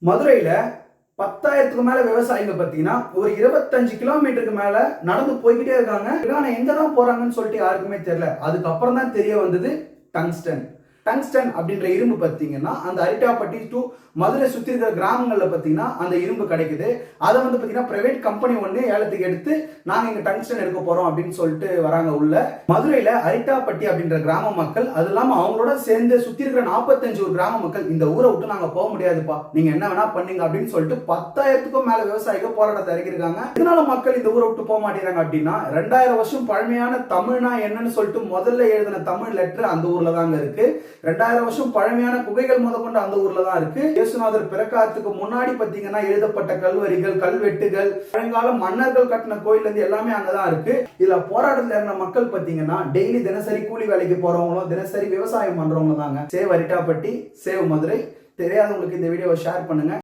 மதுரையில 10,000க்கு மேல விவசாயிங்க பார்த்தீங்கன்னா, ஒரு 25 கிலோமீட்டருக்கு மேல நடந்து போய்க்கிட்டே இருக்காங்க. ஆனா எங்க தான் போறாங்கன்னு சொல்லிட்டு யாருக்குமே தெரியல. அதுக்கப்புறம் தான் தெரிய வந்தது டங்ஸ்டன். டங்ஸ்டன் அப்படின்ற இரும்பு பார்த்தீங்கன்னா, அந்த அரிட்டாப்பட்டி டு மதுரை சுத்தி இருக்கிற கிராமங்கள்ல பார்த்தீங்கன்னா, அந்த இரும்பு கிடைக்குது. அதை வந்து பார்த்தீங்கன்னா பிரைவேட் கம்பெனி ஒண்ணு ஏலத்துக்கு எடுத்து நாங்க இங்க டங்ஸ்டன் எடுக்க போறோம் அப்படின்னு சொல்லிட்டு வராங்க உள்ள. மதுரையில அரிட்டாப்பட்டி அப்படின்ற கிராம மக்கள், அது இல்லாம அவங்களோட சேர்ந்து சுத்தி இருக்கிற 45 ஒரு கிராம மக்கள், இந்த ஊரை விட்டு நாங்க போக முடியாதுப்பா, நீங்க என்ன வேணா பண்ணீங்க அப்படின்னு சொல்லிட்டு 10,000க்கும் மேல விவசாயிகள் போராட்டத்தை இறக்கிருக்காங்க. இதனால மக்கள் இந்த ஊரை விட்டு போக மாட்டேங்கிறாங்க அப்படின்னா, 2000 வருஷம் பழமையான தமிழ்னா என்னன்னு சொல்லிட்டு முதல்ல எழுதின தமிழ் லெட்டர் அந்த ஊர்ல தாங்க இருக்கு. 2000 வருஷம் பழமையான குகைகள் முதற்கொண்டு அந்த ஊர்ல தான் இருக்கு. இயேசுநாதர் பிறக்காததுக்கு முன்னாடி பாத்தீங்கன்னா எழுதப்பட்ட கல்வரிகள், கல்வெட்டுகள், பழங்கால மன்னர்கள் கட்டின கோயில் இருந்து எல்லாமே அங்கதான் இருக்கு. இதுல போராட்டத்துல இருந்த மக்கள் பாத்தீங்கன்னா டெய்லி தினசரி கூலி வேலைக்கு போறவங்களும் தினசரி விவசாயம் பண்றவங்க தாங்க. Save Arittapatti, save Madurai. தெரியாதவங்களுக்கு இந்த வீடியோவை ஷேர் பண்ணுங்க.